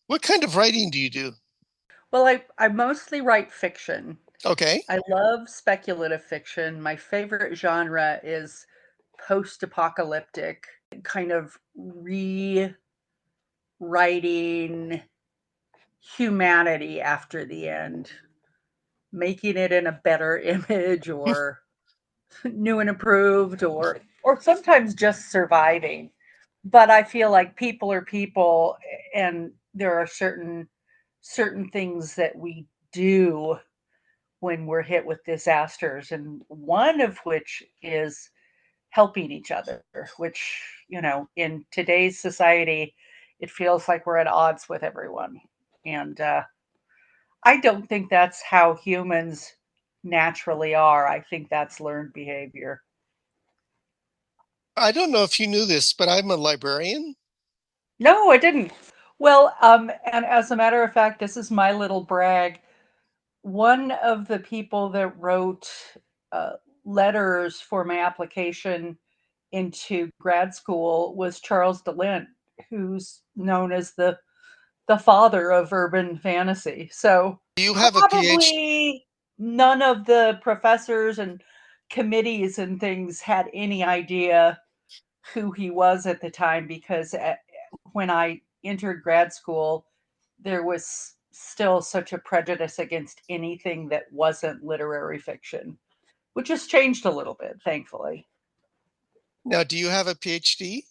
What kind of writing do you do? Well, I mostly write fiction. Okay. I love speculative fiction. My favorite genre is post-apocalyptic, kind of rewriting humanity after the end, making it in a better image or new and improved or sometimes just surviving. But I feel like people are people and there are certain things that we do when we're hit with disasters, and one of which is helping each other, which, in today's society, it feels like we're at odds with everyone. And I don't think that's how humans naturally are. I think that's learned behavior. I don't know if you knew this, but I'm a librarian. No, I didn't. Well, and as a matter of fact, this is my little brag. One of the people that wrote uh, letters for my application into grad school was Charles DeLint, who's known as the father of urban fantasy. So Do you have a PhD? probably none of the professors and committees and things had any idea who he was at the time because when I entered grad school, there was still such a prejudice against anything that wasn't literary fiction, which has changed a little bit, thankfully. Now, do you have a PhD?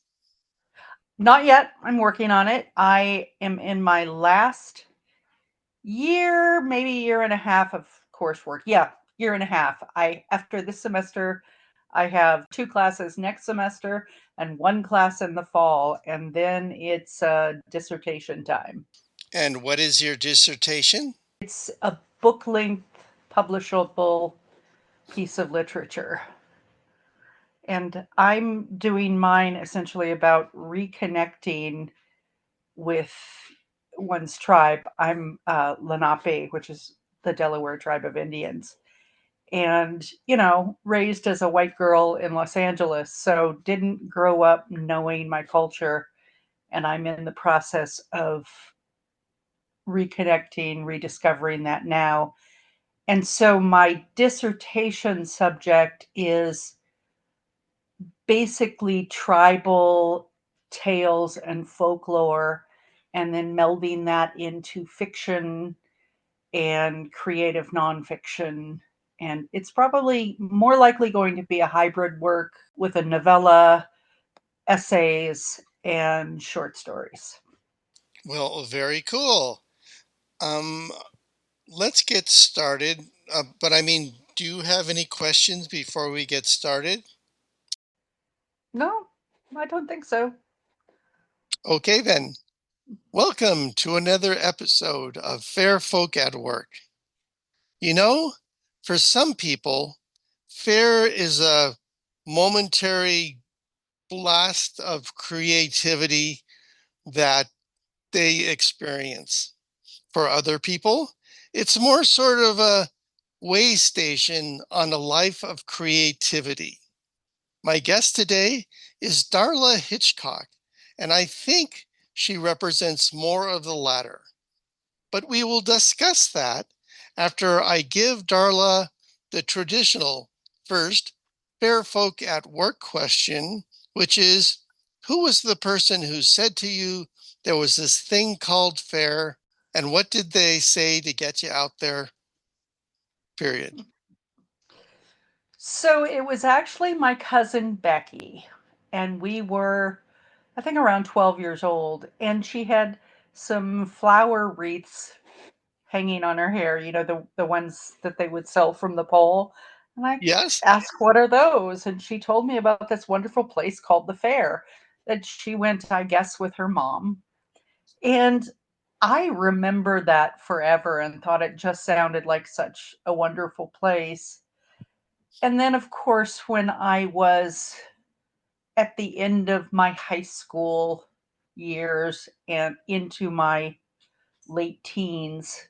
Not yet. I'm working on it. I am in my last year, maybe year and a half of coursework. Yeah, year and a half. I after this semester, I have two classes next semester and one class in the fall, and then it's dissertation time. And what is your dissertation? It's a book length publishable piece of literature. And I'm doing mine essentially about reconnecting with one's tribe. I'm Lenape, which is the Delaware tribe of Indians. And, raised as a white girl in Los Angeles, so didn't grow up knowing my culture. And I'm in the process of reconnecting, rediscovering that now. And so my dissertation subject is basically tribal tales and folklore, and then melding that into fiction and creative nonfiction. And it's probably more likely going to be a hybrid work with a novella, essays, and short stories. Well, very cool. Um, let's get started. But I mean, do you have any questions before we get started? No, I don't think so. Okay, then. Welcome to another episode of Fair Folk at Work. You know, for some people, fair is a momentary blast of creativity that they experience. For other people, it's more sort of a way station on a life of creativity. My guest today is Darla Hitchcock, and I think she represents more of the latter. But we will discuss that after I give Darla the traditional first Fair Folk at Work question, which is, who was the person who said to you there was this thing called fair, and what did they say to get you out there? Period. So it was actually my cousin Becky, and we were, I think, around 12 years old, and she had some flower wreaths hanging on her hair, the ones that they would sell from the pole. And I Yes? asked, "What are those?" And she told me about this wonderful place called the Fair that she went, I guess, with her mom. And I remember that forever and thought it just sounded like such a wonderful place. And then, of course, when I was at the end of my high school years and into my late teens,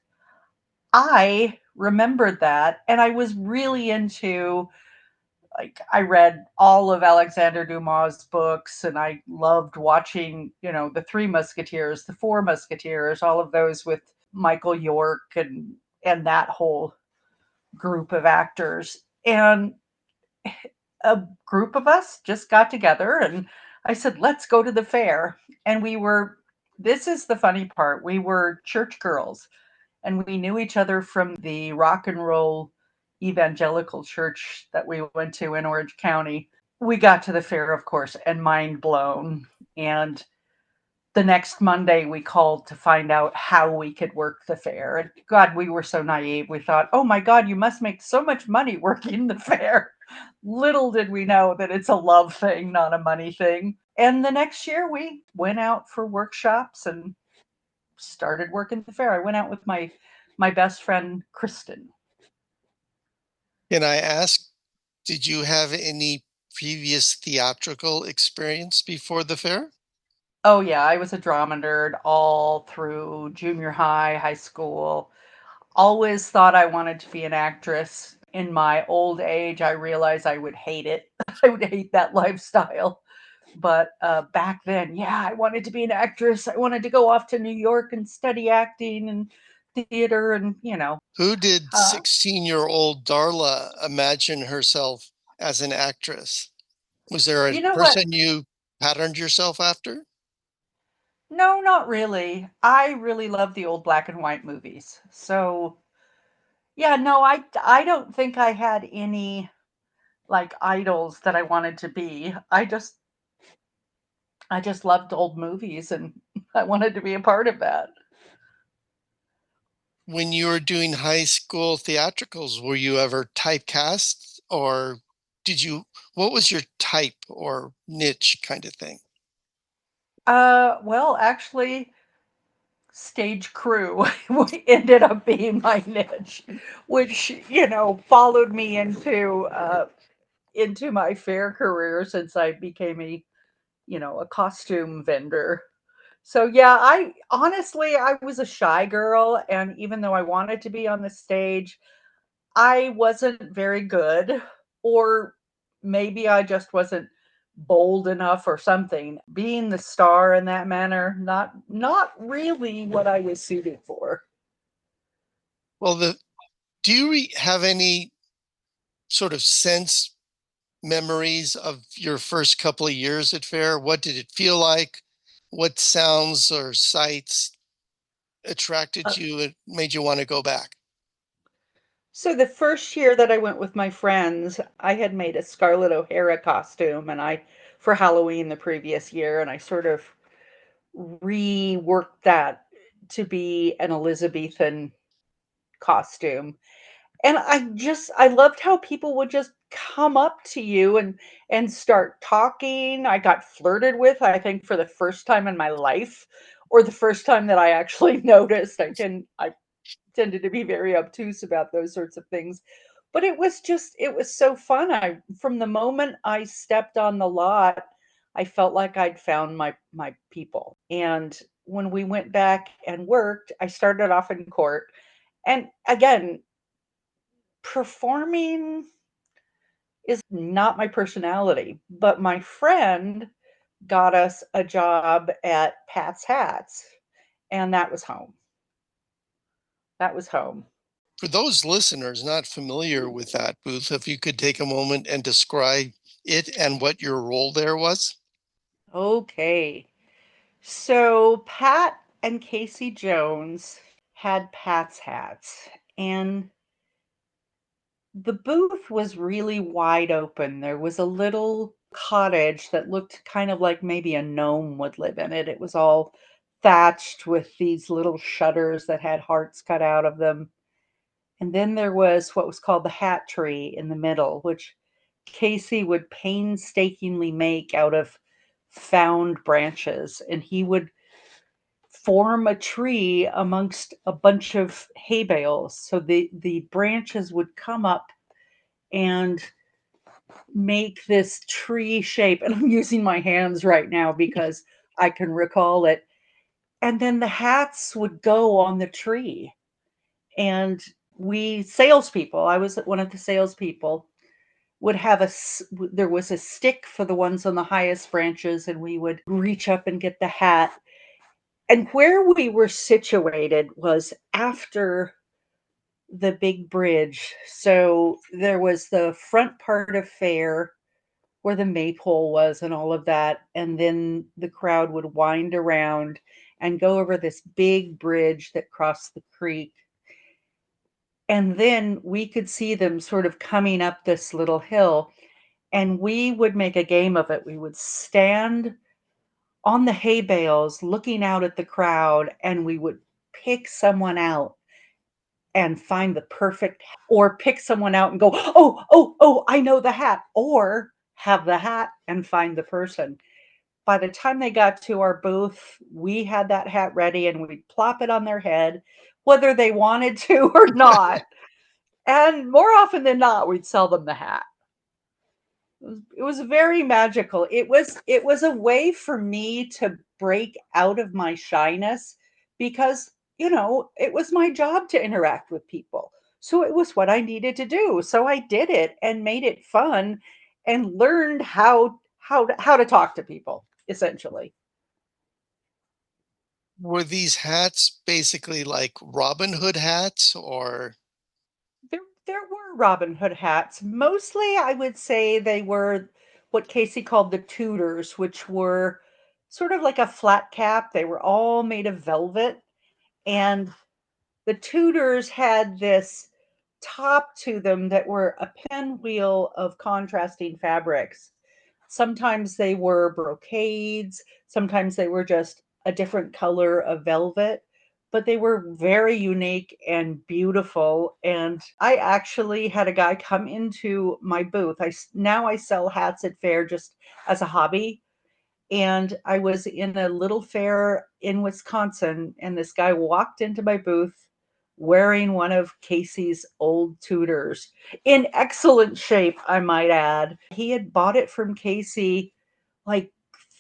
I remembered that, and I was really into like I read all of Alexander Dumas' books, and I loved watching, the Three Musketeers, the Four Musketeers, all of those with Michael York and that whole group of actors. And a group of us just got together and I said, let's go to the fair. And this is the funny part, we were church girls and we knew each other from the rock and roll evangelical church that we went to in Orange County. We got to the fair, of course, and mind blown. And the next Monday, we called to find out how we could work the fair. And God, we were so naive. We thought, oh my God, you must make so much money working the fair. Little did we know that it's a love thing, not a money thing. And the next year, we went out for workshops and started working the fair. I went out with my best friend Kristen. Can I ask, did you have any previous theatrical experience before the fair? Oh yeah, I was a drama nerd all through junior high, high school. Always thought I wanted to be an actress. In my old age, I realized I would hate it. I would hate that lifestyle. But back then, yeah, I wanted to be an actress. I wanted to go off to New York and study acting and theater, and Who did uh, 16-year-old Darla imagine herself as an actress? Was there a you know what? person you patterned yourself after? No, not really. I really love the old black and white movies. So yeah, no, I don't think I had any like idols that I wanted to be. I just loved old movies and I wanted to be a part of that. When you were doing high school theatricals, were you ever typecast or what was your type or niche kind of thing? Well, actually, stage crew ended up being my niche, which followed me into my fair career since I became a costume vendor. So yeah, I was a shy girl, and even though I wanted to be on the stage, I wasn't very good, or maybe I just wasn't bold enough or something. Being the star in that manner, not really what I was suited for. Well, do you have any sort of sense memories of your first couple of years at Fair? What did it feel like? What sounds or sights attracted Uh, you and made you want to go back? so the first year that I went with my friends, I had made a Scarlett O'Hara costume, and I for Halloween the previous year, and I sort of reworked that to be an Elizabethan costume. And I loved how people would just come up to you and start talking. I got flirted with, I think, for the first time in my life, or the first time that I actually noticed. I tended to be very obtuse about those sorts of things. But it was so fun. I From the moment I stepped on the lot, I felt like I'd found my people. And when we went back and worked, I started off in court. And again, performing is not my personality, but my friend got us a job at Pat's Hats, and that was home. That was home. For those listeners not familiar with that booth, if you could take a moment and describe it and what your role there was. Okay. So Pat and Casey Jones had Pat's Hats, and the booth was really wide open. There was a little cottage that looked kind of like maybe a gnome would live in it. It was all thatched with these little shutters that had hearts cut out of them. And then there was what was called the hat tree in the middle, which Casey would painstakingly make out of found branches. And he would form a tree amongst a bunch of hay bales. So the branches would come up and make this tree shape. And I'm using my hands right now because I can recall it. And then the hats would go on the tree. And we salespeople, I was one of the salespeople, would have there was a stick for the ones on the highest branches, and we would reach up and get the hat. And where we were situated was after the big bridge. So there was the front part of Faire where the maypole was and all of that. And then the crowd would wind around and go over this big bridge that crossed the creek. And then we could see them sort of coming up this little hill. And we would make a game of it. We would stand on the hay bales looking out at the crowd, and we would pick someone out and find the perfect, or pick someone out and go, oh, oh, oh, I know the hat, or have the hat and find the person. By the time they got to our booth, we had that hat ready and we'd plop it on their head, whether they wanted to or not. And more often than not, we'd sell them the hat. It was very magical. It was a way for me to break out of my shyness because, it was my job to interact with people. So it was what I needed to do. So I did it and made it fun and learned how to talk to people essentially. Were these hats basically like Robin Hood hats or There were Robin Hood hats. Mostly, I would say they were what Casey called the Tudors, which were sort of like a flat cap. They were all made of velvet, and the Tudors had this top to them that were a pinwheel of contrasting fabrics. Sometimes they were brocades, sometimes they were just a different color of velvet, but they were very unique and beautiful. And I actually had a guy come into my booth. Now I sell hats at Faire just as a hobby, and I was in a little fair in Wisconsin, and this guy walked into my booth wearing one of Casey's old Tudors in excellent shape, I might add. He had bought it from Casey like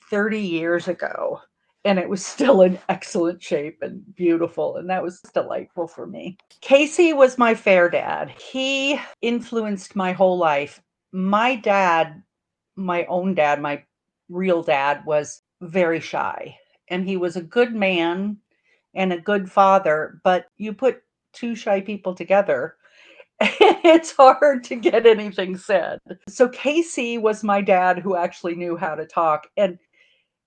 30 years ago, and it was still in excellent shape and beautiful, and that was delightful for me. Casey was my fair dad. He influenced my whole life. My dad, my own dad, my real dad, was very shy, and he was a good man and a good father, but you put two shy people together, it's hard to get anything said. So Casey was my dad who actually knew how to talk, and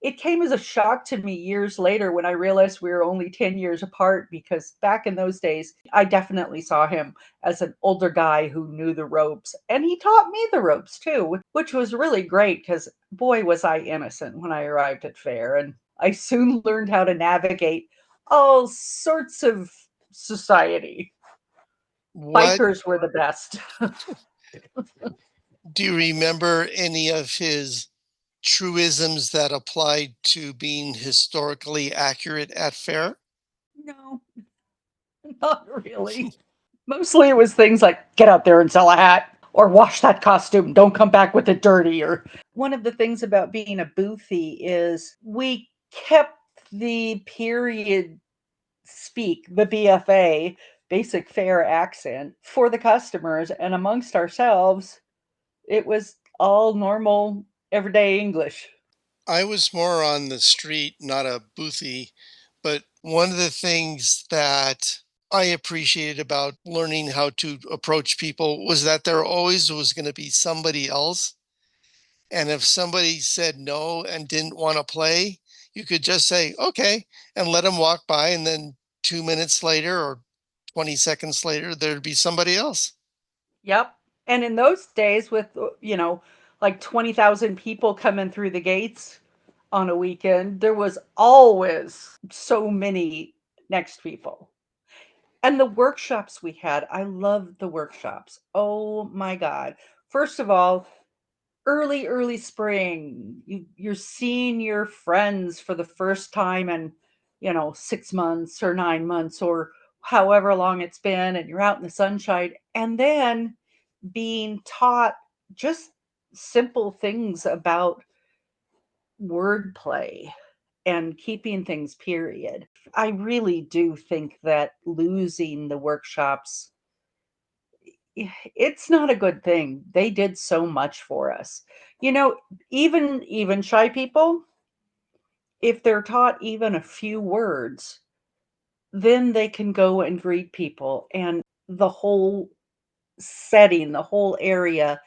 it came as a shock to me years later when I realized we were only 10 years apart, because back in those days, I definitely saw him as an older guy who knew the ropes. And he taught me the ropes too, which was really great because boy, was I innocent when I arrived at Faire. And I soon learned how to navigate all sorts of society. what? Bikers were the best. Do you remember any of his truisms that applied to being historically accurate at Fair? No, not really. Mostly it was things like get out there and sell a hat or wash that costume. Don't come back with it dirty. Or one of the things about being a boothie is we kept the period speak, the BFA, basic fair accent for the customers, and amongst ourselves, it was all normal everyday English. I was more on the street, not a boothie, but one of the things that I appreciated about learning how to approach people was that there always was going to be somebody else. And if somebody said no and didn't want to play, you could just say, okay, and let them walk by. And then 2 minutes later or 20 seconds later, there'd be somebody else. Yep. And in those days, with, like 20,000 people coming through the gates on a weekend, there was always so many next people. And the workshops we had, I loved the workshops. Oh my God. First of all, early spring, you're seeing your friends for the first time in, 6 months or 9 months or however long it's been, and you're out in the sunshine. And then being taught just simple things about wordplay and keeping things period. I really do think that losing the workshops it's not a good thing. They did so much for us. You know, even shy people, if they're taught even a few words, then they can go and greet people, and the whole setting, the whole area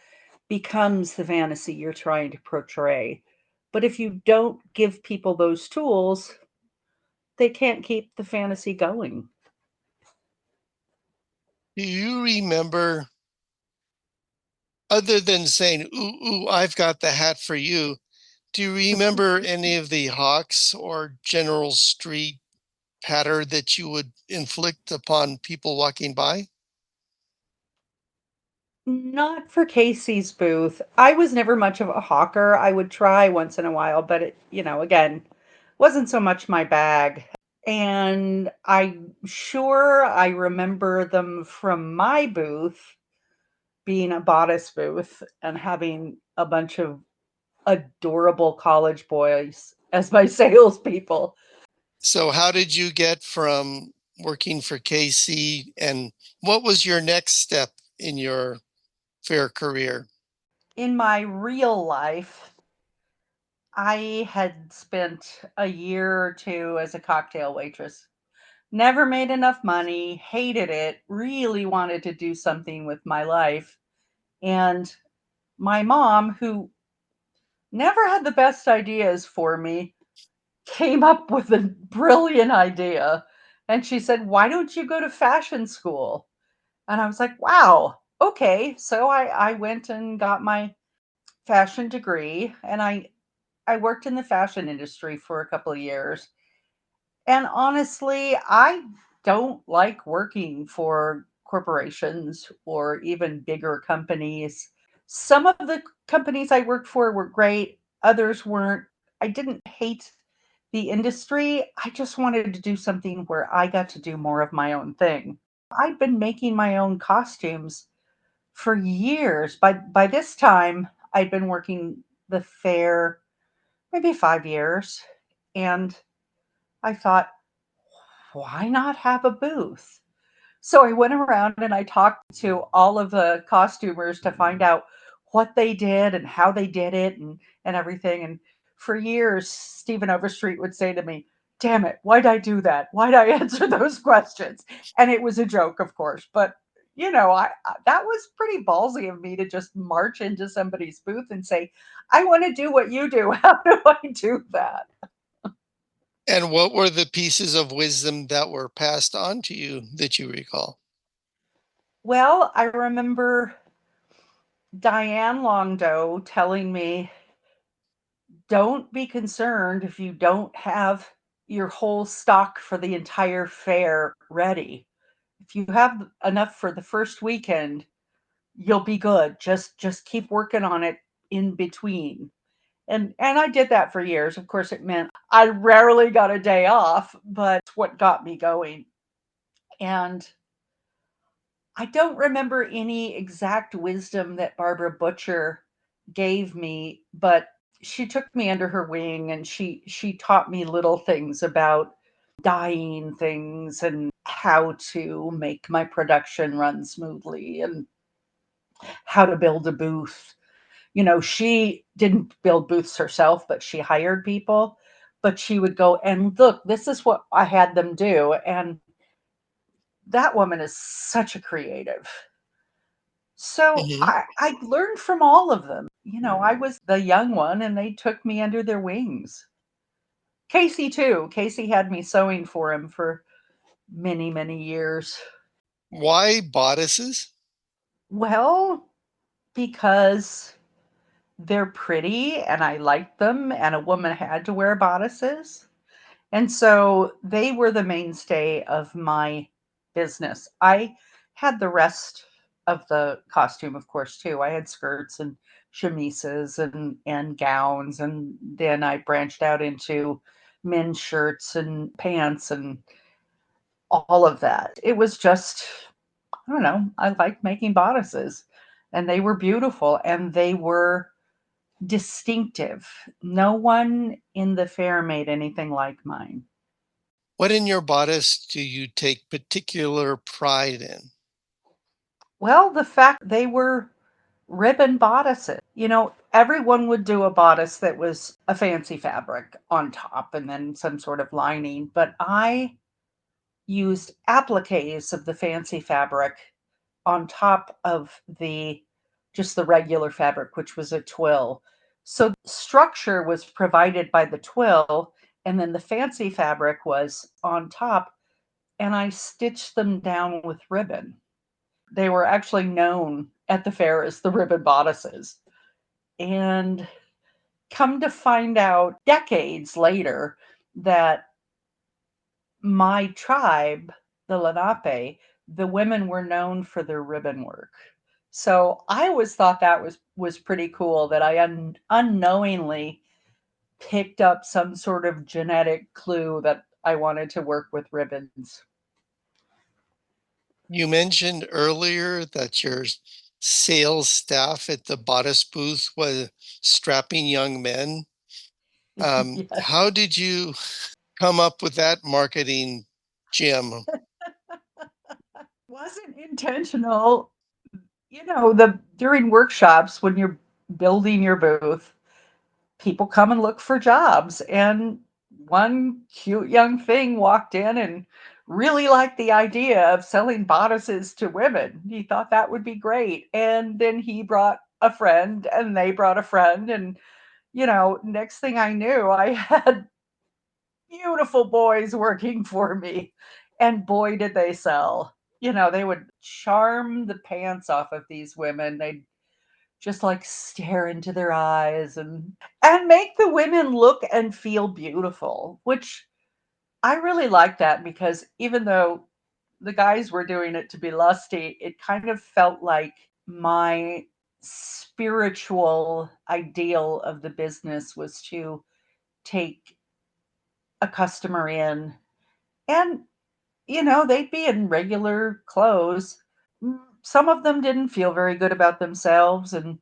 becomes the fantasy you're trying to portray. But if you don't give people those tools, they can't keep the fantasy going. Do you remember, other than saying, ooh, ooh, I've got the hat for you, do you remember any of the hawks or general street patter that you would inflict upon people walking by? Not for Casey's booth. I was never much of a hawker. I would try once in a while, but again, wasn't so much my bag. And I'm sure I remember them from my booth being a bodice booth and having a bunch of adorable college boys as my salespeople. So, how did you get from working for KC, and what was your next step in your fair career? In my real life, I had spent a year or two as a cocktail waitress. Never made enough money, hated it, really wanted to do something with my life. And my mom, who never had the best ideas for me, came up with a brilliant idea. And she said, "Why don't you go to fashion school?" And I was like, wow, okay. So I went and got my fashion degree, and I worked in the fashion industry for a couple of years. And honestly, I don't like working for corporations or even bigger companies. Some of the companies I worked for were great, others weren't. I didn't hate the industry. I just wanted to do something where I got to do more of my own thing. I'd been making my own costumes for years. By this time, I'd been working the fair maybe 5 years, and I thought, why not have a booth? So I went around and I talked to all of the costumers to find out what they did and how they did it and everything. And for years, Stephen Overstreet would say to me, "Damn it, why'd I do that? Why'd I answer those questions?" And it was a joke, of course, but that was pretty ballsy of me to just march into somebody's booth and say, "I want to do what you do. How do I do that?" And what were the pieces of wisdom that were passed on to you that you recall? Well, I remember Diane Longdoe telling me, "Don't be concerned if you don't have your whole stock for the entire fair ready. If you have enough for the first weekend, you'll be good. Just keep working on it in between." And I did that for years. Of course, it meant I rarely got a day off, but it's what got me going. And I don't remember any exact wisdom that Barbara Butcher gave me, but she took me under her wing and she taught me little things about dyeing things and how to make my production run smoothly and how to build a booth. She didn't build booths herself, but she hired people. But she would go and look, this is what I had them do. And that woman is such a creative. So Mhm. I learned from all of them. I was the young one and they took me under their wings. Casey, too. Casey had me sewing for him for many, many years. Why bodices? Well, because they're pretty and I liked them, and a woman had to wear bodices. And so they were the mainstay of my business. I had the rest of the costume, of course, too. I had skirts and chemises and gowns, and then I branched out into men's shirts and pants and all of that. It was just, I don't know, I liked making bodices, and they were beautiful and they were distinctive. No one in the fair made anything like mine. What in your bodice do you take particular pride in? Well, the fact they were ribbon bodices. Everyone would do a bodice that was a fancy fabric on top and then some sort of lining, but I used appliques of the fancy fabric on top of the just the regular fabric, which was a twill. So structure was provided by the twill, and then the fancy fabric was on top, and I stitched them down with ribbon. They were actually known at the fair as the ribbon bodices. And come to find out decades later that my tribe, the Lenape, the women were known for their ribbon work. So I always thought that was pretty cool that I unknowingly picked up some sort of genetic clue that I wanted to work with ribbons. You mentioned earlier that your sales staff at the bodice booth was strapping young men. Yes. How did you come up with that marketing gem? Wasn't intentional. The during workshops when you're building your booth, people come and look for jobs. And one cute young thing walked in and really liked the idea of selling bodices to women. He thought that would be great. And then he brought a friend and they brought a friend. And, next thing I knew, I had beautiful boys working for me. And boy, did they sell. They would charm the pants off of these women. They'd just like stare into their eyes and make the women look and feel beautiful, which I really like that because even though the guys were doing it to be lusty, it kind of felt like my spiritual ideal of the business was to take a customer in and they'd be in regular clothes. Some of them didn't feel very good about themselves, and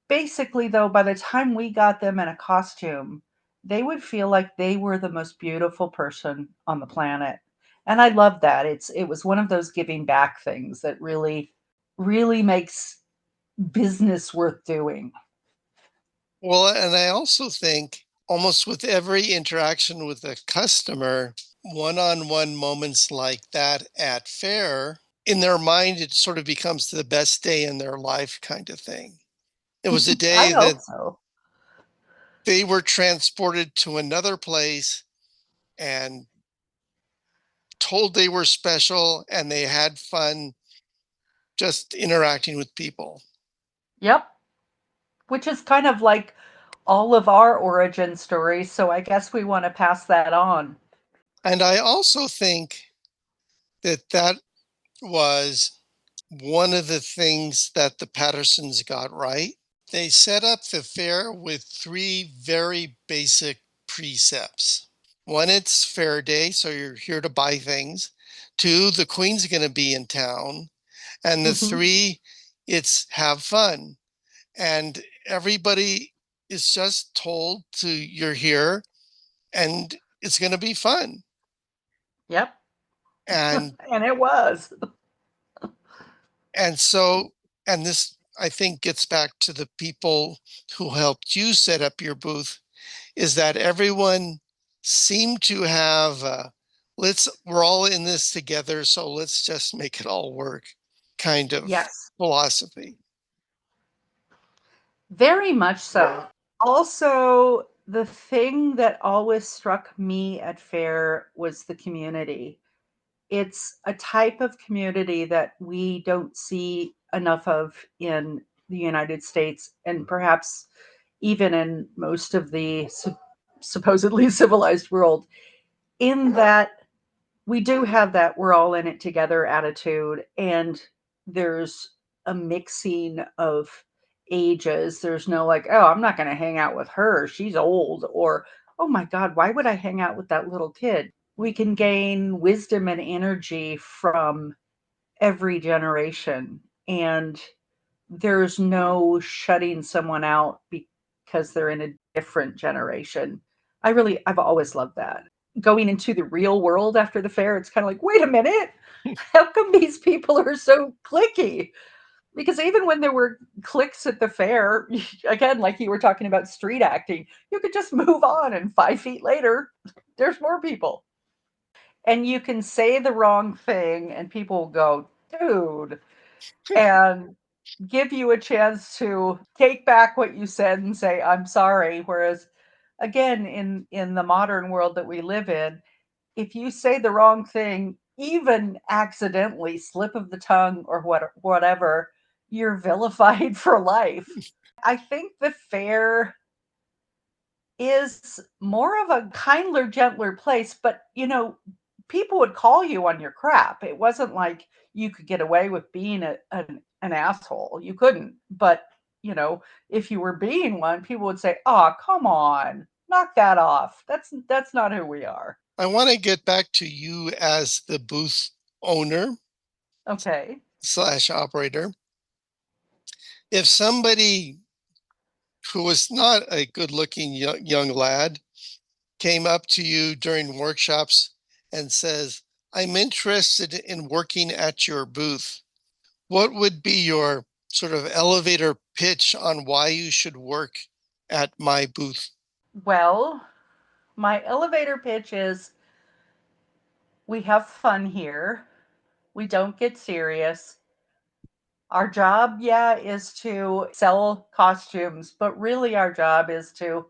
basically, though, by the time we got them in a costume, they would feel like they were the most beautiful person on the planet. And I love that. It was one of those giving back things that really makes business worth doing. Well, and I also think almost with every interaction with a customer, one-on-one moments like that at Faire, in their mind, it sort of becomes the best day in their life kind of thing. It was a I day hope that so. they were transported to another place and told they were special and they had fun just interacting with people. Yep. Which is kind of like all of our origin stories. So I guess we want to pass that on. And I also think that that was one of the things that the Pattersons got right. They set up the fair with three very basic precepts. One, it's fair day, so you're here to buy things. Two, the queen's going to be in town. And the Mhm. three, it's have fun. And everybody is just told to you're here and it's going to be fun. Yep. And And it was. and so and this I think gets back to the people who helped you set up your booth is that everyone seemed to have let's we're all in this together, so let's just make it all work kind of Yes. philosophy. Very much so. Also, the thing that always struck me at Fair was the community. It's a type of community that we don't see enough of in the United States and perhaps even in most of the supposedly civilized world, in that we do have that we're all in it together attitude, and there's a mixing of ages. There's no like, oh, I'm not going to hang out with her, she's old, or oh my god, why would I hang out with that little kid? We can gain wisdom and energy from every generation, and there's no shutting someone out because they're in a different generation. I've always loved that. going into the real world after the fair, it's kind of like, wait a minute, how come these people are so clicky? Because even when there were cliques at the fair, again, like you were talking about street acting, you could just move on, and 5 feet later, there's more people. And you can say the wrong thing, and people will go, dude, and give you a chance to take back what you said and say, I'm sorry. Whereas, again, in the modern world that we live in, if you say the wrong thing, even accidentally, slip of the tongue or whatever, you're vilified for life. I think the fair is more of a kindler, gentler place, but people would call you on your crap. It wasn't like you could get away with being an asshole. You couldn't. But, if you were being one, people would say, oh, come on, knock that off. That's not who we are. I want to get back to you as the booth owner Okay. slash operator. If somebody who was not a good looking young lad came up to you during workshops and says, I'm interested in working at your booth, what would be your sort of elevator pitch on why you should work at my booth? Well, my elevator pitch is we have fun here. We don't get serious. Our job, yeah, is to sell costumes, but really our job is to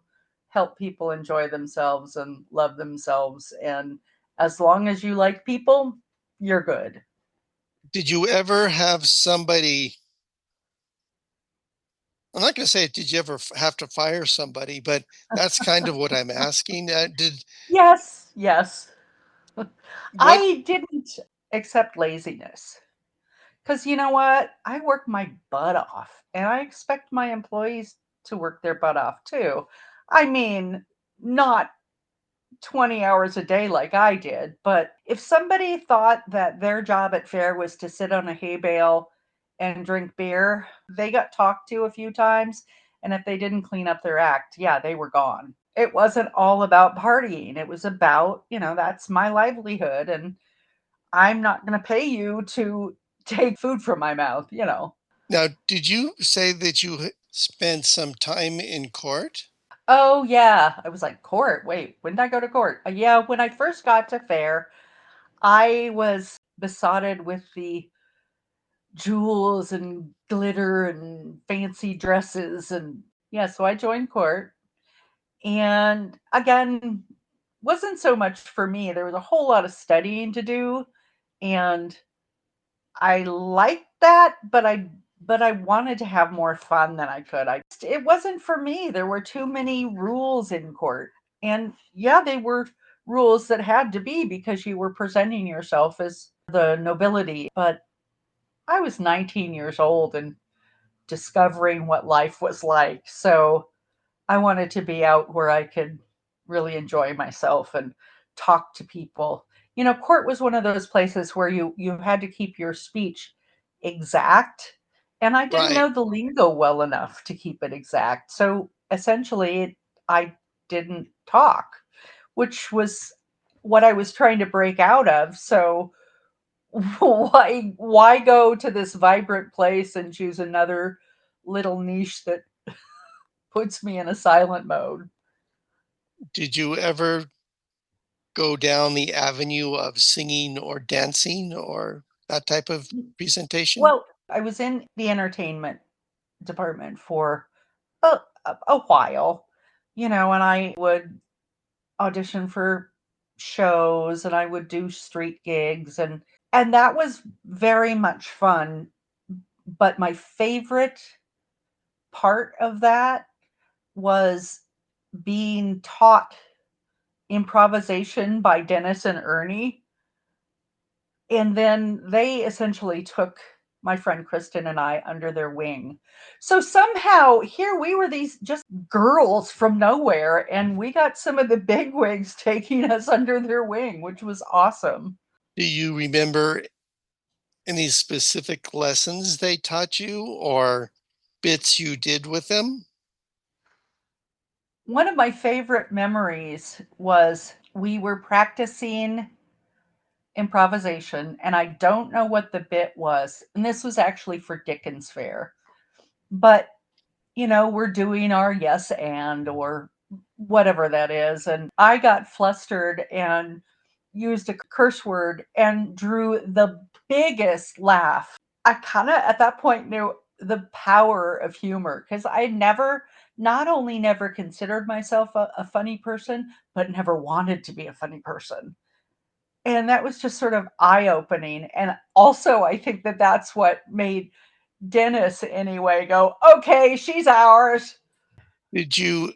help people enjoy themselves and love themselves. And as long as you like people, you're good. Did you ever have somebody, I'm not going to say, did you ever have to fire somebody, but that's kind of what I'm asking. Yes, yes. What I didn't accept laziness because you know what? I work my butt off and I expect my employees to work their butt off too. I mean, not 20 hours a day like I did. But if somebody thought that their job at Fair was to sit on a hay bale and drink beer, they got talked to a few times. And if they didn't clean up their act, yeah, they were gone. It wasn't all about partying. It was about, that's my livelihood. And I'm not going to pay you to take food from my mouth. Now, did you say that you spent some time in court? Oh, yeah. I was like, court? Wait, when did I go to court? Yeah, when I first got to Fair, I was besotted with the jewels and glitter and fancy dresses. And yeah, so I joined court. And again, wasn't so much for me. There was a whole lot of studying to do. And I liked that, but I wanted to have more fun than I could. It wasn't for me. There were too many rules in court. And yeah, they were rules that had to be because you were presenting yourself as the nobility. But I was 19 years old and discovering what life was like. So I wanted to be out where I could really enjoy myself and talk to people. Court was one of those places where you had to keep your speech exact, and I didn't Right. know the lingo well enough to keep it exact. So essentially, I didn't talk, which was what I was trying to break out of. So why go to this vibrant place and choose another little niche that puts me in a silent mode? Did you ever go down the avenue of singing or dancing or that type of presentation? Well, I was in the entertainment department for a while, and I would audition for shows and I would do street gigs, and that was very much fun. But my favorite part of that was being taught improvisation by Dennis and Ernie. And then they essentially took my friend Kristen and I under their wing. So somehow here we were these just girls from nowhere, and we got some of the bigwigs taking us under their wing, which was awesome. Do you remember any specific lessons they taught you or bits you did with them? One of my favorite memories was we were practicing improvisation, and I don't know what the bit was. And this was actually for Dickens Fair. But, we're doing our yes and or whatever that is. And I got flustered and used a curse word and drew the biggest laugh. I kind of at that point knew the power of humor because I never, not only never considered myself a funny person, but never wanted to be a funny person. And that was just sort of eye opening. And also, I think that that's what made Dennis, anyway, go, okay, she's ours. Did you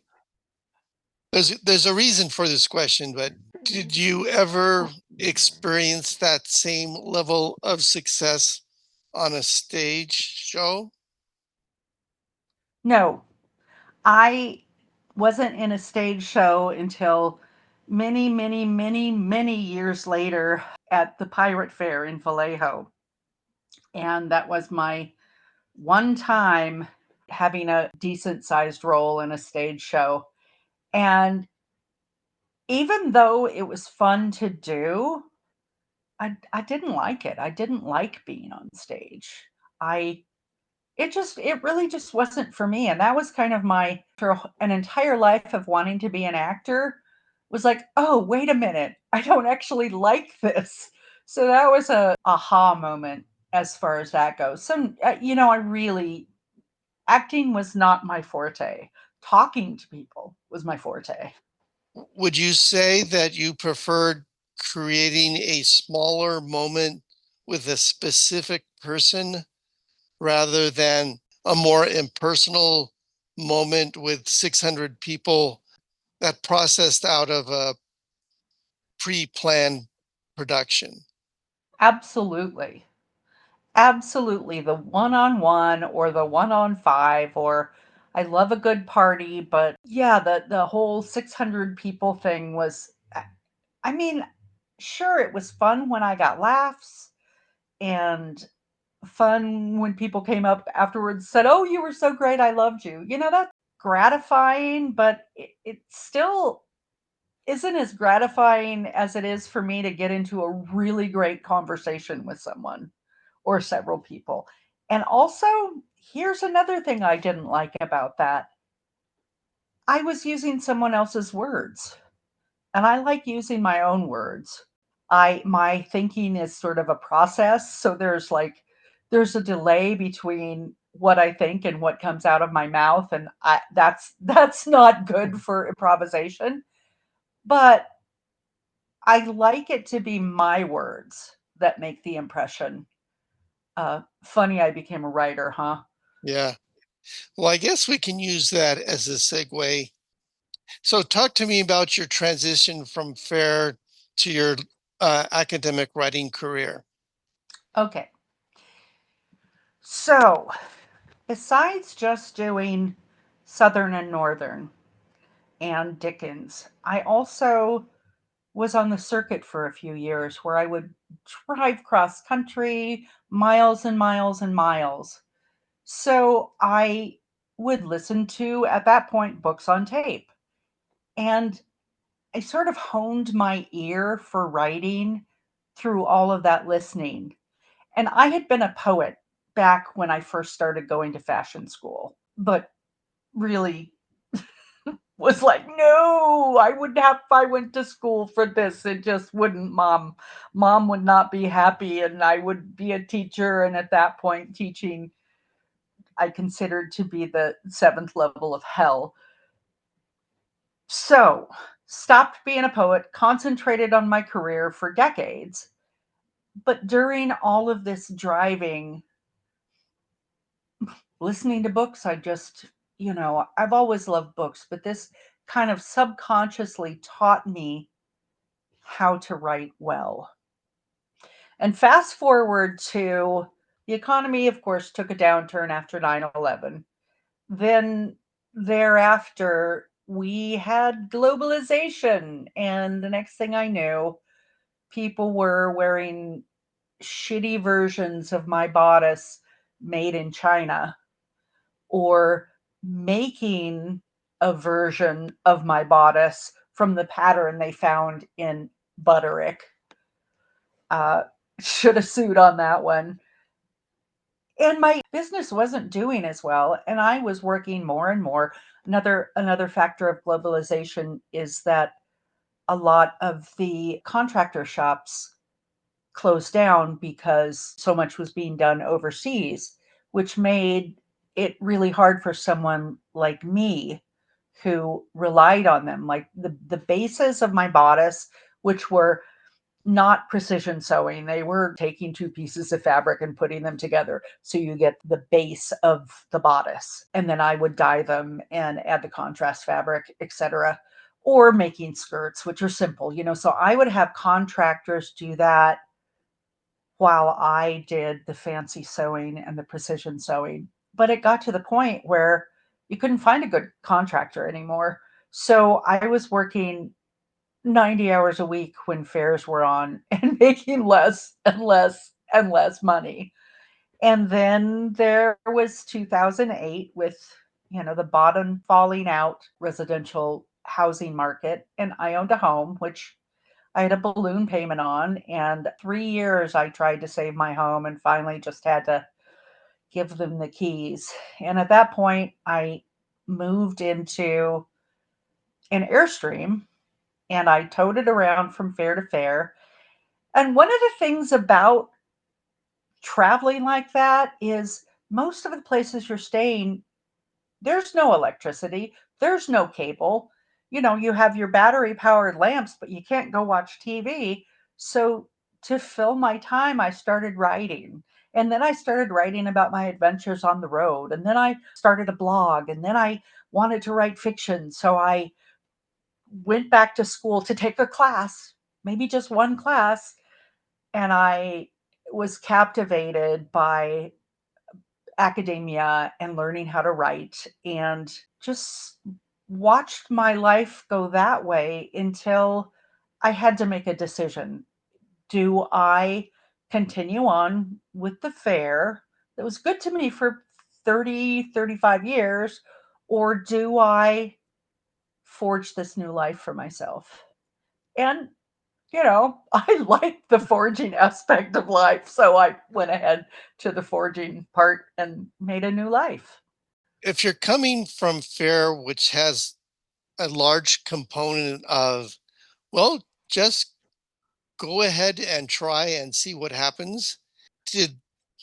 there's a reason for this question, but did you ever experience that same level of success on a stage show? No, I wasn't in a stage show until many, many, many, many years later at the Pirate Fair in Vallejo. And that was my one time having a decent sized role in a stage show. And even though it was fun to do, I didn't like it. I didn't like being on stage. I it really just wasn't for me. And that was kind of my for an entire life of wanting to be an actor was like, oh, wait a minute. I don't actually like this. So that was a aha moment as far as that goes. So I really acting was not my forte. Talking to people was my forte. Would you say that you preferred creating a smaller moment with a specific person rather than a more impersonal moment with 600 people that processed out of a pre-planned production? Absolutely. Absolutely. The one on one or the one on five, or I love a good party, but yeah, the whole 600 people thing was, I mean, sure, it was fun when I got laughs and fun when people came up afterwards said, "Oh, you were so great. I loved you." That's gratifying, but it still isn't as gratifying as it is for me to get into a really great conversation with someone or several people. And also, here's another thing I didn't like about that. I was using someone else's words, and I like using my own words. My thinking is sort of a process, so there's a delay between what I think and what comes out of my mouth, and that's not good for improvisation. But I like it to be my words that make the impression. Funny, I became a writer, huh? Yeah. Well, I guess we can use that as a segue. So, talk to me about your transition from Faire to your academic writing career. Okay. So, besides just doing Southern and Northern and Dickens, I also was on the circuit for a few years where I would drive cross country, miles and miles and miles. So I would listen to, at that point, books on tape. And I sort of honed my ear for writing through all of that listening. And I had been a poet back when I first started going to fashion school, but really was like, no, I would have, if I went to school for this, it just wouldn't, mom would not be happy. And I would be a teacher. And at that point, teaching, I considered to be the seventh level of hell. So, stopped being a poet, concentrated on my career for decades. But during all of this driving, listening to books, I've always loved books, but this kind of subconsciously taught me how to write well. And fast forward to the economy, of course, took a downturn after 9/11. Then thereafter, we had globalization. And the next thing I knew, people were wearing shitty versions of my bodice made in China or making a version of my bodice from the pattern they found in Butterick. Uh, should have sued on that one. And my business wasn't doing as well, and I was working more and more. Another factor of globalization is that a lot of the contractor shops closed down because so much was being done overseas, which made it really hard for someone like me who relied on them. Like the bases of my bodice, which were not precision sewing. They were taking two pieces of fabric and putting them together. So you get the base of the bodice. And then I would dye them and add the contrast fabric, etc. Or making skirts, which are simple, you know. So I would have contractors do that while I did the fancy sewing and the precision sewing. But it got to the point where you couldn't find a good contractor anymore. So I was working 90 hours a week when fairs were on and making less and less and less money. And then there was 2008 with, you know, the bottom falling out residential housing market. And I owned a home, which I had a balloon payment on. And 3 years I tried to save my home and finally just had to give them the keys. And at that point, I moved into an Airstream and I towed it around from fair to fair. And one of the things about traveling like that is most of the places you're staying, there's no electricity, there's no cable. You know, you have your battery powered lamps, but you can't go watch TV. So to fill my time, I started writing. And then I started writing about my adventures on the road. And then I started a blog. And then I wanted to write fiction. So I went back to school to take a class, maybe just one class, and I was captivated by academia and learning how to write and just watched my life go that way until I had to make a decision. Do I continue on with the Faire that was good to me for 30, 35 years, or do I forge this new life for myself? And you know, I like the forging aspect of life. So I went ahead to the forging part and made a new life. If you're coming from Faire, which has a large component of, well, just go ahead and try and see what happens, did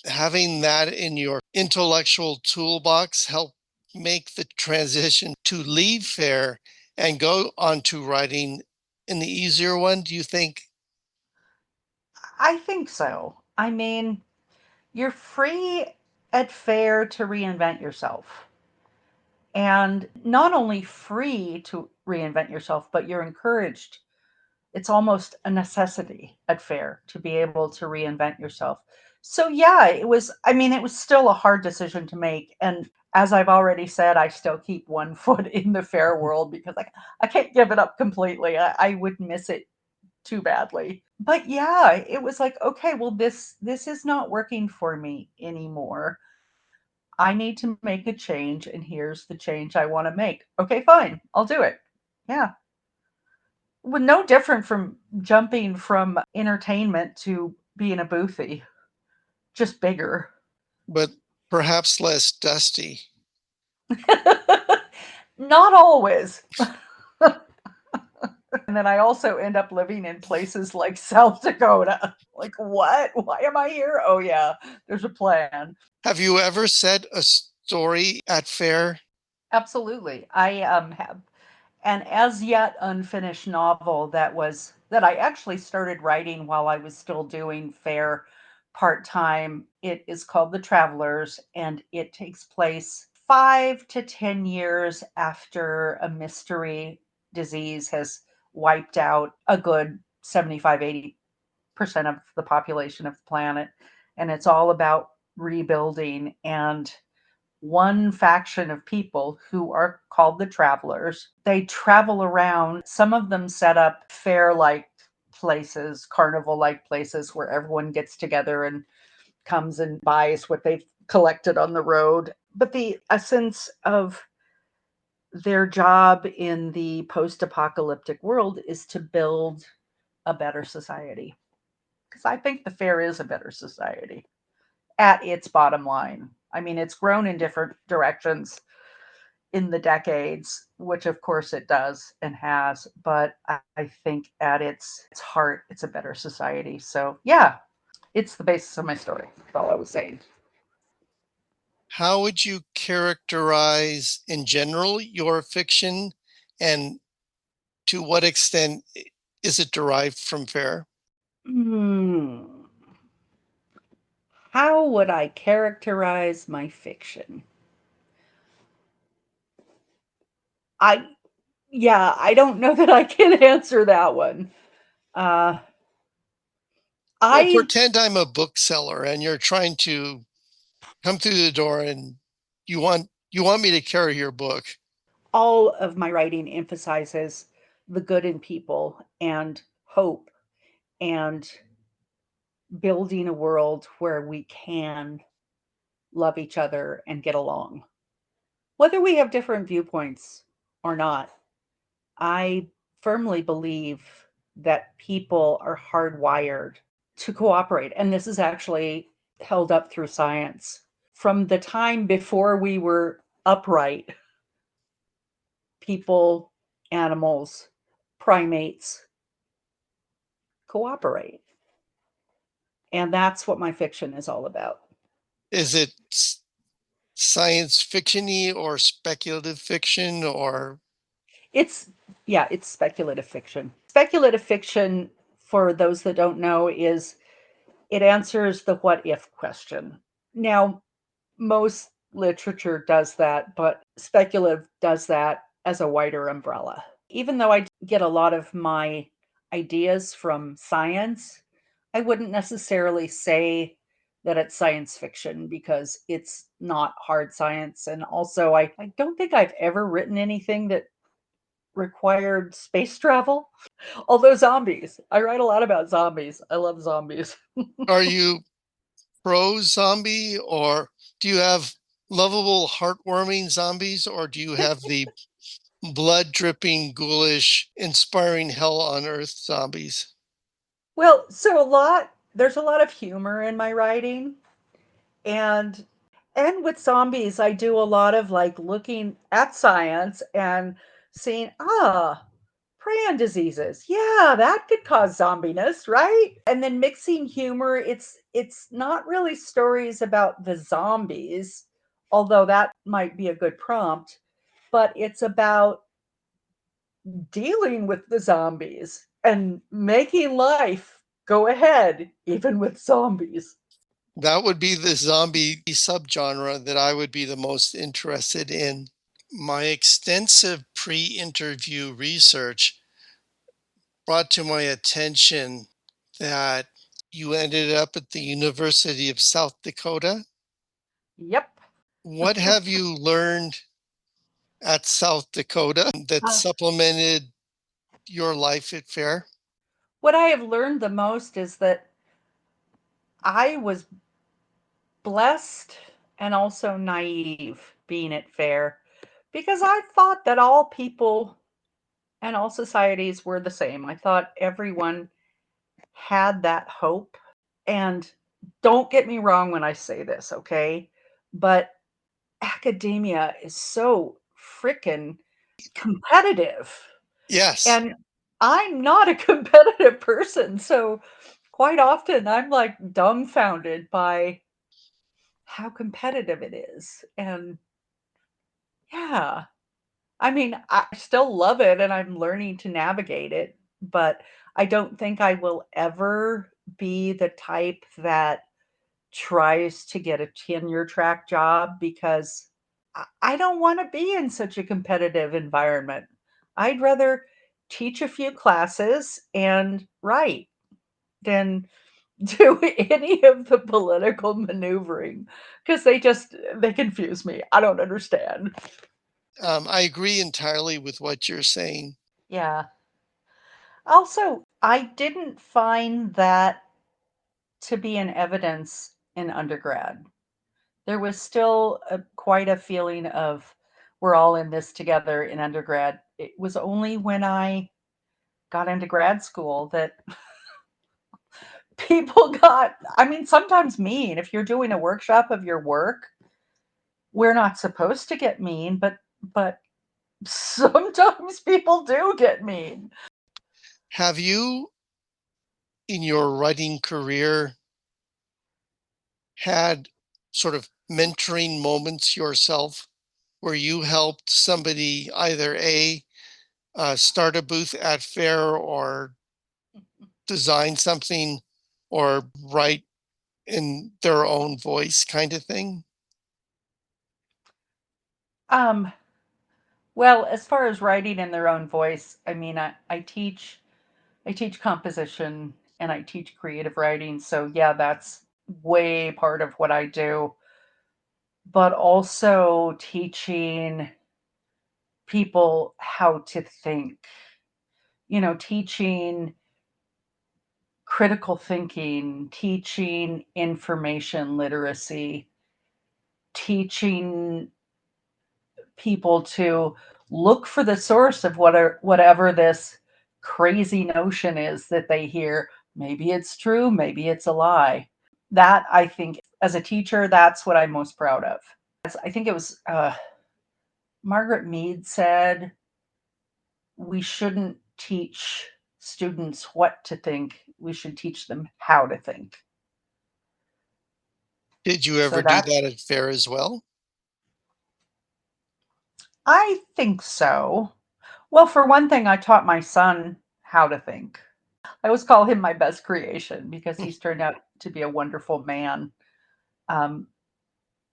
having that in your intellectual toolbox help make the transition to leave Faire and go on to writing in the easier one, do you think? I think so. I mean, you're free at Fair to reinvent yourself. And not only free to reinvent yourself, but you're encouraged. It's almost a necessity at Fair to be able to reinvent yourself. So yeah, I mean, it was still a hard decision to make. And as I've already said, I still keep one foot in the Fair world because I can't give it up completely. I would miss it too badly. But yeah, it was like, okay, well this is not working for me anymore. I need to make a change and here's the change I want to make. Okay, fine. I'll do it. Yeah. Well, no different from jumping from entertainment to being a boothie, just bigger. But perhaps less dusty. Not always. And then I also end up living in places like South Dakota. Like, what? Why am I here? Oh, yeah, there's a plan. Have you ever said a story at Faire? Absolutely. I have an as yet unfinished novel that I actually started writing while I was still doing Faire part time. It is called The Travelers, and it takes place 5 to 10 years after a mystery disease has wiped out a good 75, 80% of the population of the planet. And it's all about rebuilding. And one faction of people who are called the travelers. They travel around. Some of them set up fair like places, carnival like places where everyone gets together and comes and buys what they've collected on the road. But the essence of their job in the post apocalyptic world is to build a better society. Because I think the Fair is a better society at its bottom line. I mean, it's grown in different directions in the decades, which of course it does and has, but I think at its heart, it's a better society. So, yeah, it's the basis of my story. That's all I was saying. How would you characterize in general your fiction, and to what extent is it derived from Faire? Hmm. How would I characterize my fiction? I Yeah, I don't know that I can answer that one. Uh, Well, I pretend I'm a bookseller and you're trying to come through the door and you want me to carry your book. All of my writing emphasizes the good in people and hope and building a world where we can love each other and get along, whether we have different viewpoints or not. I firmly believe that people are hardwired to cooperate. And this is actually held up through science. From the time before we were upright, people, animals, primates cooperate. And that's what my fiction is all about. Is it science fictiony or speculative fiction or It's, yeah, it's speculative fiction. Speculative fiction, for those that don't know, is it answers the what if question. Now, most literature does that, but speculative does that as a wider umbrella. Even though I get a lot of my ideas from science, I wouldn't necessarily say that it's science fiction because it's not hard science. And also, I don't think I've ever written anything that required space travel. Although zombies, I write a lot about zombies. I love zombies. are you pro zombie, or do you have lovable, heartwarming zombies, or do you have the blood dripping, ghoulish, inspiring hell on earth zombies? Well, there's a lot of humor in my writing, and with zombies I do a lot of like looking at science and seeing, prion diseases. Yeah, that could cause zombiness, right? And then mixing humor. It's not really stories about the zombies, although that might be a good prompt, but it's about dealing with the zombies and making life go ahead even with zombies. That would be the zombie subgenre that I would be the most interested in. My extensive pre interview research brought to my attention that you ended up at the University of South Dakota. Yep. What have you learned at South Dakota that Uh, supplemented your life at Faire? what I have learned the most is that I was blessed and also naive being at Fair because I thought that all people and all societies were the same. I thought everyone had that hope. And don't get me wrong when I say this, okay? But academia is so freaking competitive. Yes, And I'm not a competitive person. So quite often I'm like dumbfounded by how competitive it is. And yeah, I mean, I still love it and I'm learning to navigate it, but I don't think I will ever be the type that tries to get a tenure track job because I don't want to be in such a competitive environment. I'd rather teach a few classes and write than do any of the political maneuvering because they confuse me. I don't understand. I agree entirely with what you're saying. Yeah. Also, I didn't find that to be an evidence in undergrad. There was still quite a feeling of we're all in this together in undergrad. It was only when I got into grad school that people got, I mean, sometimes mean. If you're doing a workshop of your work, we're not supposed to get mean, but sometimes people do get mean. Have you, in your writing career, had sort of mentoring moments yourself where you helped somebody either start a booth at Faire or design something or write in their own voice kind of thing? Um, well, as far as writing in their own voice, I mean, I teach composition and I teach creative writing. So yeah, that's way part of what I do. But also teaching people how to think, teaching critical thinking, teaching information literacy, teaching people to look for the source of whatever this crazy notion is that they hear. Maybe it's true, maybe it's a lie. That I think, as a teacher, that's what I'm most proud of. I think it was Margaret Mead said, we shouldn't teach students what to think, we should teach them how to think. Did you So ever do that's, that at Faire as well? I think so. Well, for one thing, I taught my son how to think. I always call him my best creation because he's turned out to be a wonderful man. Um,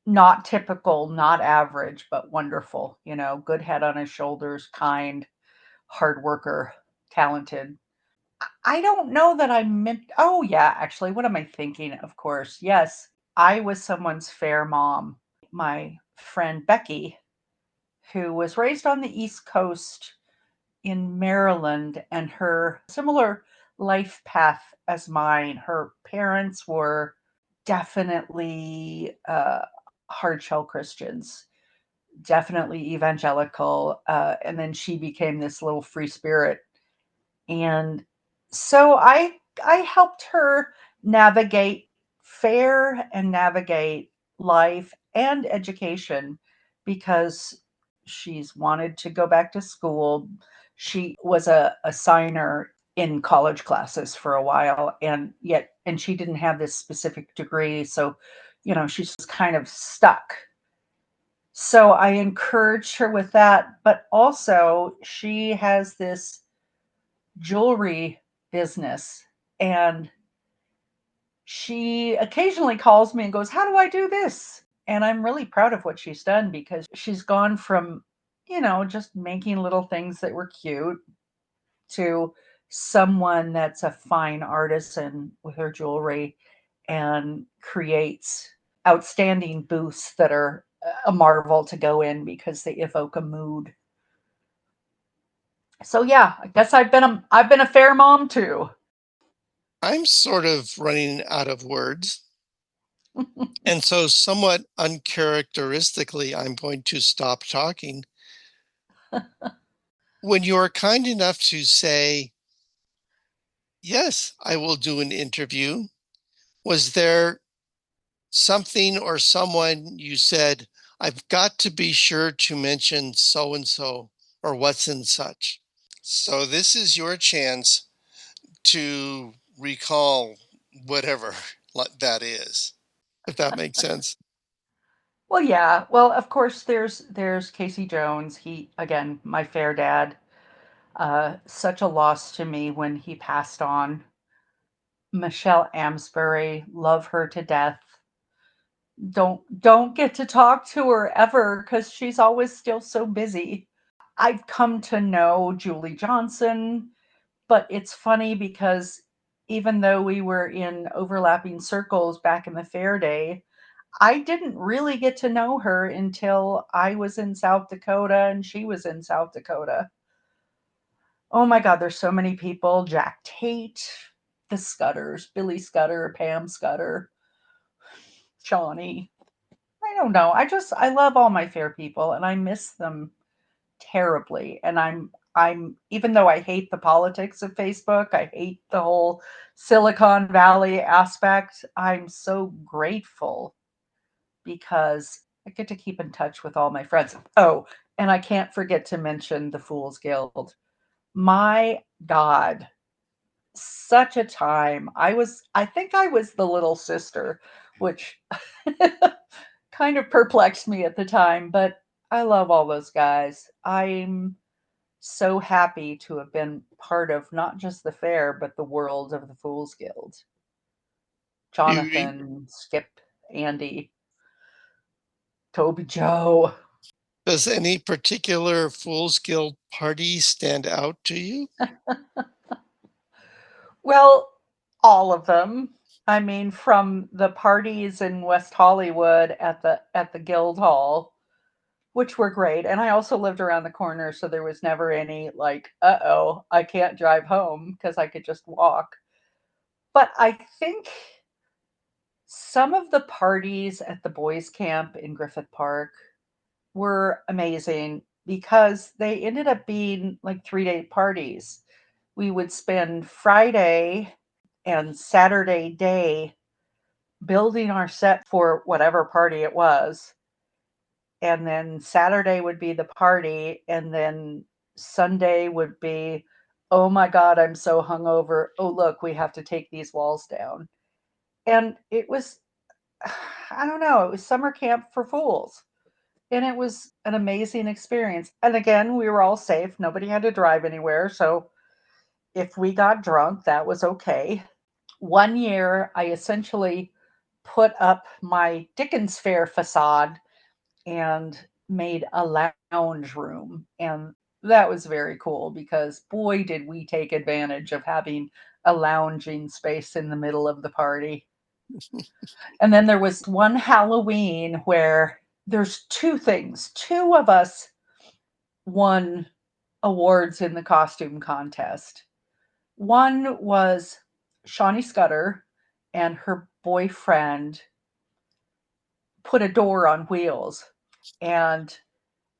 Not typical, not average, but wonderful. Good head on his shoulders, kind, hard worker, talented. I don't know that I meant. Oh, yeah, actually, what am I thinking? Of course, yes, I was someone's fair mom. My friend Becky, who was raised on the East Coast in Maryland, and her similar life path as mine. Her parents were definitely hard shell Christians, definitely evangelical, and then she became this little free spirit. And so I helped her navigate Faire and navigate life and education because she's wanted to go back to school. She was a signer in college classes for a while, and she didn't have this specific degree, so she's kind of stuck. So I encouraged her with that, but also she has this jewelry business, and she occasionally calls me and goes, "How do I do this?" And I'm really proud of what she's done because she's gone from, just making little things that were cute to someone that's a fine artisan with her jewelry and creates outstanding booths that are a marvel to go in because they evoke a mood. So yeah, I guess I've been a fair mom too. I'm sort of running out of words. And so, somewhat uncharacteristically, I'm going to stop talking. When you are kind enough to say, yes, I will do an interview, was there something or someone you said, I've got to be sure to mention so and so or what's in such? So, this is your chance to recall whatever that is, if that makes sense. Well, yeah. Well, of course, there's Casey Jones. He, again, my fair dad. Such a loss to me when he passed on. Michelle Amsbury, love her to death. Don't get to talk to her ever because she's always still so busy. I've come to know Julie Johnson, but it's funny because even though we were in overlapping circles back in the fair day, I didn't really get to know her until I was in South Dakota and she was in South Dakota. Oh my God, there's so many people. Jack Tate, the Scudders, Billy Scudder, Pam Scudder, Shawnee. don't know. I love all my Fair people, and I miss them terribly. And I'm even though I hate the politics of Facebook, I hate the whole Silicon Valley aspect, I'm so grateful because I get to keep in touch with all my friends. Oh, and I can't forget to mention the Fools Guild. My God, such a time. I think I was the little sister, which kind of perplexed me at the time, but I love all those guys. I'm so happy to have been part of not just the fair, but the world of the Fools Guild. You, Jonathan, Skip, Andy, Toby Joe. does any particular Fool's Guild party stand out to you? Well, all of them. I mean, from the parties in West Hollywood at the Guild Hall, which were great. And I also lived around the corner, so there was never any like, uh-oh, I can't drive home because I could just walk. But I think some of the parties at the boys' camp in Griffith Park were amazing because they ended up being like 3-day parties. We would spend Friday and Saturday day building our set for whatever party it was. And then Saturday would be the party. And then Sunday would be, oh my God, I'm so hungover. Oh, look, we have to take these walls down. And it was, I don't know, it was summer camp for fools. And it was an amazing experience. And again, we were all safe. Nobody had to drive anywhere. So if we got drunk, that was okay. One year, I essentially put up my Dickens Fair facade and made a lounge room. And that was very cool because boy, did we take advantage of having a lounging space in the middle of the party. And then there was one Halloween where there's two things. Two of us won awards in the costume contest. One was Shawnee Scudder and her boyfriend put a door on wheels, and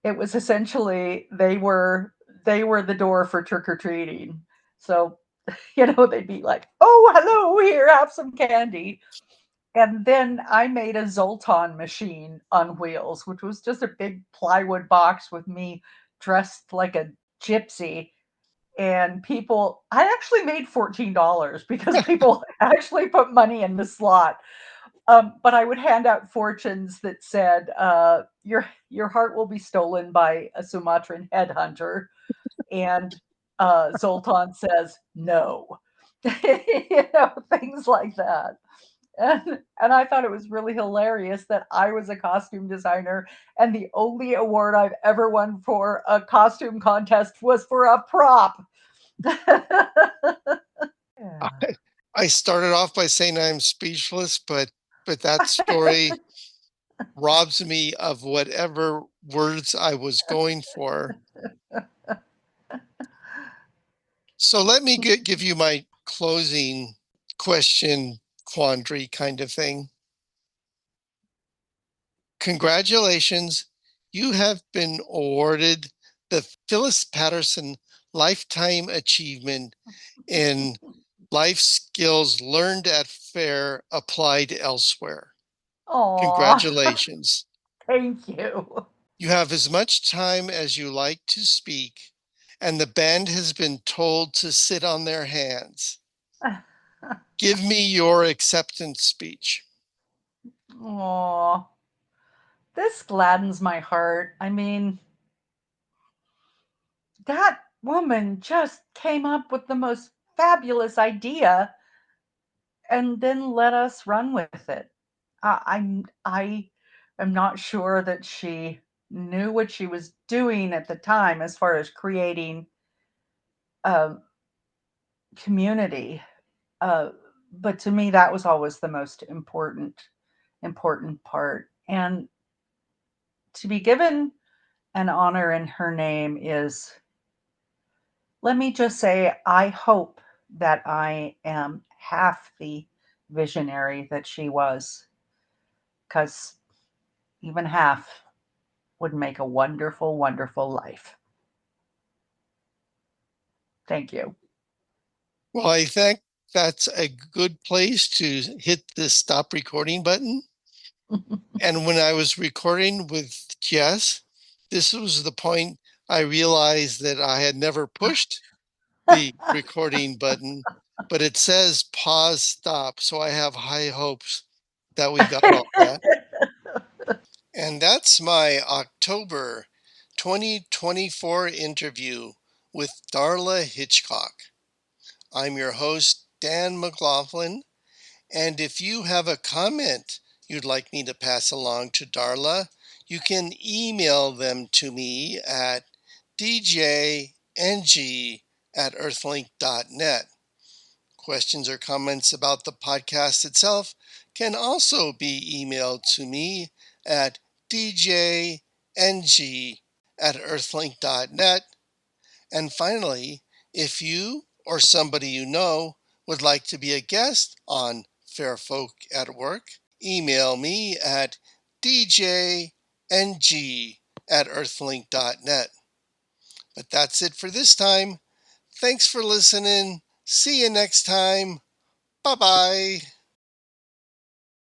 it was essentially they were the door for trick or treating. So, they'd be like, "Oh, hello, here, have some candy." And then I made a Zoltan machine on wheels, which was just a big plywood box with me dressed like a gypsy. And people, I actually made $14 because people actually put money in the slot. But I would hand out fortunes that said, your heart will be stolen by a Sumatran headhunter. And Zoltan says, no. Things like that. And I thought it was really hilarious that I was a costume designer, and the only award I've ever won for a costume contest was for a prop. I, Yeah. I started off by saying I'm speechless, but that story robs me of whatever words I was going for. So let me give you my closing question quandary kind of thing. Congratulations, you have been awarded the Phyllis Patterson Lifetime Achievement in Life Skills Learned at Fair Applied Elsewhere. Aw, Congratulations. thank you. You have as much time as you like to speak, and the band has been told to sit on their hands. Give me your acceptance speech. Aw, this gladdens my heart. I mean, that woman just came up with the most fabulous idea and then let us run with it. I am not sure that she knew what she was doing at the time as far as creating a community. Uh, but to me, that was always the most important part. And to be given an honor in her name is, let me just say, I hope that I am half the visionary that she was, because Even half would make a wonderful, wonderful life. Thank you. Well, I think that's a good place to hit the stop recording button. And when I was recording with Jess, this was the point I realized that I had never pushed the recording button, but it says pause stop. So I have high hopes that we got all that. And that's my October 2024 interview with Darla Hitchcock. I'm your host, Dan McLaughlin. And if you have a comment you'd like me to pass along to Darla, you can email them to me at djng@earthlink.net. Questions or comments about the podcast itself can also be emailed to me at djng@earthlink.net. And finally, if you or somebody you know would like to be a guest on Fair Folk at Work, email me at djng@earthlink.net. But that's it for this time. Thanks for listening. See you next time. Bye bye.